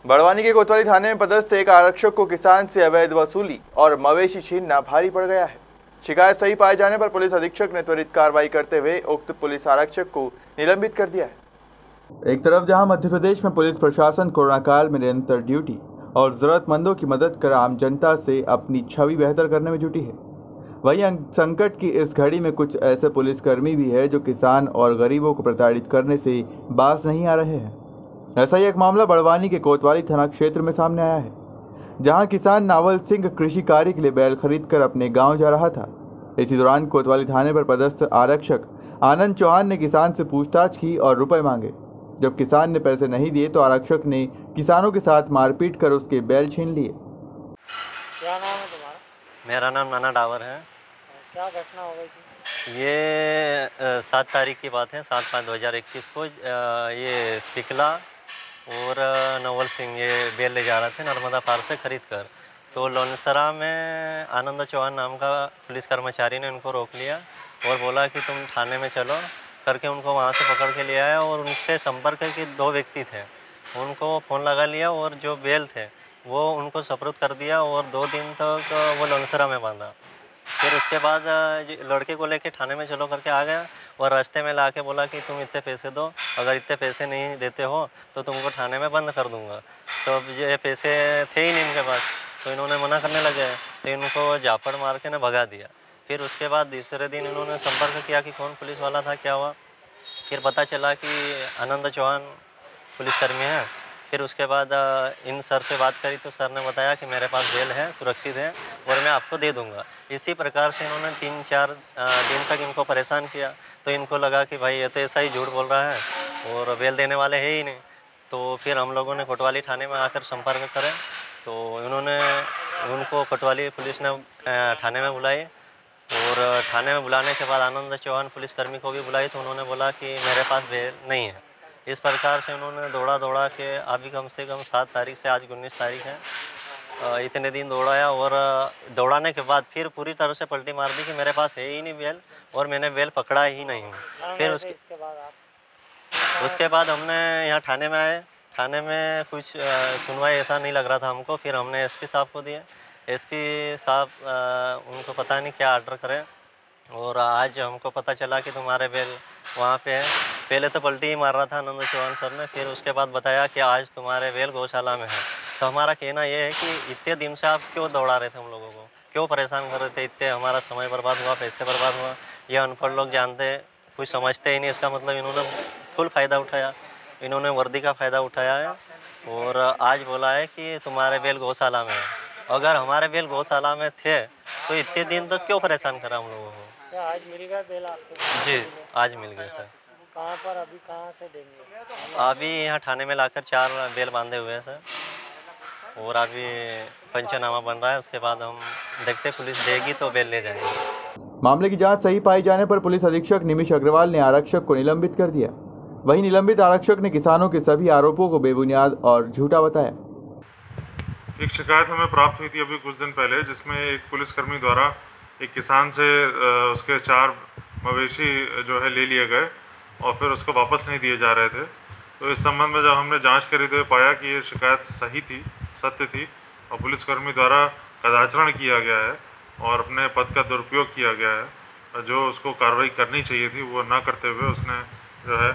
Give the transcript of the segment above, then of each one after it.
बड़वानी के कोतवाली थाने में पदस्थ एक आरक्षक को किसान से अवैध वसूली और मवेशी छीनना भारी पड़ गया है। शिकायत सही पाए जाने पर पुलिस अधीक्षक ने त्वरित कार्रवाई करते हुए उक्त पुलिस आरक्षक को निलंबित कर दिया है। एक तरफ जहां मध्य प्रदेश में पुलिस प्रशासन कोरोना काल में निरंतर ड्यूटी और जरूरतमंदों की मदद कर आम जनता से अपनी छवि बेहतर करने में जुटी है, वहीं संकट की इस घड़ी में कुछ ऐसे पुलिसकर्मी भी है जो किसान और गरीबों को प्रताड़ित करने से बाज नहीं आ रहे हैं। ऐसा ही एक मामला बड़वानी के कोतवाली थाना क्षेत्र में सामने आया है, जहां किसान नावल सिंह कृषि कार्य के लिए बैल खरीदकर अपने गांव जा रहा था। इसी दौरान कोतवाली थाने पर पदस्थ आरक्षक आनंद चौहान ने किसान से पूछताछ की और रुपए मांगे। जब किसान ने पैसे नहीं दिए तो आरक्षक ने किसानों के साथ मारपीट कर उसके बैल छीन लिए। क्या नाम है तुम्हारा? मेरा नाम नाना डावर है। क्या घटना हो गई थी? ये 7 तारीख की बात है, 7/5/2021 को ये सिकला और नवल सिंह ये बेल ले जा रहे थे नर्मदा पार से खरीद कर। तो लोनसरा में आनंद चौहान नाम का पुलिस कर्मचारी ने उनको रोक लिया और बोला कि तुम थाने में चलो करके उनको वहाँ से पकड़ के ले आया और उनसे संपर्क के 2 व्यक्ति थे, उनको फ़ोन लगा लिया और जो बेल थे वो उनको सुपुर्द कर दिया और 2 दिन तक वो लोनसरा में बांधा। फिर उसके बाद लड़के को लेके थाने में चलो करके आ गया और रास्ते में ला के बोला कि तुम इतने पैसे दो, अगर इतने पैसे नहीं देते हो तो तुमको थाने में बंद कर दूंगा। तो अब ये पैसे थे ही नहीं इनके पास, तो इन्होंने मना करने लगे, तो इनको झापड़ मार के ने भगा दिया। फिर उसके बाद दूसरे दिन इन्होंने संपर्क किया कि कौन पुलिस वाला था, क्या हुआ। फिर पता चला कि आनंद चौहान पुलिसकर्मी है। फिर उसके बाद इन सर से बात करी तो सर ने बताया कि मेरे पास बेल है, सुरक्षित है और मैं आपको दे दूंगा। इसी प्रकार से इन्होंने 3-4 दिन तक इनको परेशान किया। तो इनको लगा कि भाई ये तो ऐसा ही झूठ बोल रहा है और बेल देने वाले है ही नहीं। तो फिर हम लोगों ने कोतवाली थाने में आकर संपर्क करें तो उनको कोतवाली पुलिस ने थाने में बुलाई और थाने में बुलाने के बाद आनंद चौहान पुलिसकर्मी को भी बुलाई तो उन्होंने बोला कि मेरे पास बेल नहीं है। इस प्रकार से उन्होंने दौड़ा के अभी कम से कम 7 तारीख से आज 19 तारीख है, इतने दिन दौड़ाया और दौड़ाने के बाद फिर पूरी तरह से पलटी मार दी कि मेरे पास है ही नहीं बेल और मैंने बेल पकड़ा ही नहीं हूँ। फिर उसके बाद हमने यहाँ थाने में आए, थाने में कुछ सुनवाई ऐसा नहीं लग रहा था हमको। फिर हमने एसपी साहब को दिया, एसपी साहब उनको पता नहीं क्या आर्डर करें और आज हमको पता चला कि तुम्हारे बेल वहाँ पे है। पहले तो पलटी ही मार रहा था आनंद चौहान सर ने, फिर उसके बाद बताया कि आज तुम्हारे बेल गौशाला में है। तो हमारा कहना ये है कि इतने दिन से आप क्यों दौड़ा रहे थे हम लोगों को, क्यों परेशान कर रहे थे, इतने हमारा समय बर्बाद हुआ, पैसे बर्बाद हुआ। ये अनपढ़ लोग जानते कुछ समझते ही नहीं, इसका मतलब इन्होंने फुल फ़ायदा उठाया, इन्होंने वर्दी का फ़ायदा उठाया है और आज बोला है कि तुम्हारे बेल गौशाला में है। अगर हमारे बेल गौशाला में थे तो इतने दिन तक क्यों परेशान करा हम लोगों को। क्या आज मिल गया बेल आपको? जी आज मिल गया सर। कहाँ पर अभी कहाँ से देंगे? अभी यहाँ थाने में लाकर 4 बेल बांधे हुए हैं सर और अभी पंचनामा बन रहा है, उसके बाद हम देखते पुलिस देगी तो बेल ले जाएंगे। मामले की जांच सही पाए जाने पर पुलिस अधीक्षक निमिष अग्रवाल ने आरक्षक को निलंबित कर दिया। वहीं निलंबित आरक्षक ने किसानों के सभी आरोपों को बेबुनियाद और झूठा बताया। एक शिकायत हमें प्राप्त हुई थी अभी कुछ दिन पहले, जिसमें एक पुलिसकर्मी द्वारा एक किसान से उसके 4 मवेशी जो है ले लिए गए और फिर उसको वापस नहीं दिए जा रहे थे। तो इस संबंध में जब हमने जांच करी तो पाया कि ये शिकायत सही थी, सत्य थी और पुलिसकर्मी द्वारा कदाचरण किया गया है और अपने पद का दुरुपयोग किया गया है। जो उसको कार्रवाई करनी चाहिए थी वो ना करते हुए उसने जो है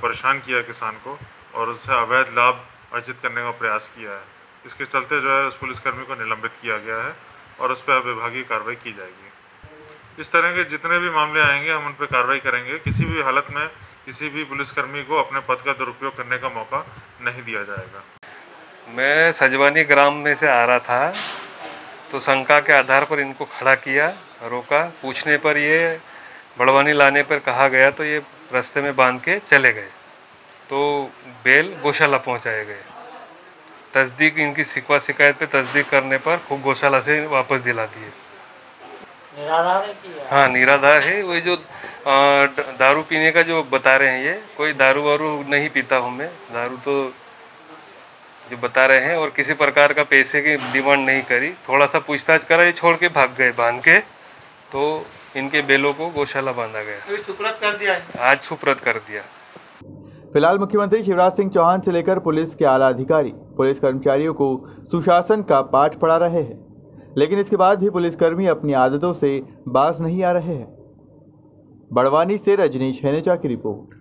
परेशान किया किसान को और उससे अवैध लाभ अर्जित करने का प्रयास किया है। इसके चलते जो है उस पुलिसकर्मी को निलंबित किया गया है और उस पर विभागीय कार्रवाई की जाएगी। इस तरह के जितने भी मामले आएंगे हम उन पर कार्रवाई करेंगे। किसी भी हालत में किसी भी पुलिसकर्मी को अपने पद का दुरुपयोग करने का मौका नहीं दिया जाएगा। मैं सजवानी ग्राम में से आ रहा था तो शंका के आधार पर इनको खड़ा किया, रोका। पूछने पर ये बड़वानी लाने पर कहा गया तो ये रास्ते में बांध के चले गए। तो बेल गौशाला पहुंचाए गए। तस्दीक इनकी शिकायत पे तस्दीक करने पर खूब गौशाला से वापस दिला दिए। निराधार है कि? हाँ निराधार है। वही जो दारू पीने का जो बता रहे हैं, ये कोई दारू वारू नहीं पीता हूँ मैं, दारू तो जो बता रहे हैं और किसी प्रकार का पैसे की डिमांड नहीं करी। थोड़ा सा पूछताछ करा, ये छोड़ के भाग गए बांध के। तो इनके बेलों को गौशाला बांधा गया। सुपुर्द कर दिया है? आज सुपुर्द कर दिया। फिलहाल मुख्यमंत्री शिवराज सिंह चौहान से लेकर पुलिस के आला अधिकारी पुलिस कर्मचारियों को सुशासन का पाठ पढ़ा रहे हैं, लेकिन इसके बाद भी पुलिसकर्मी अपनी आदतों से बाज नहीं आ रहे हैं। बड़वानी से रजनीश हेनेचा की रिपोर्ट।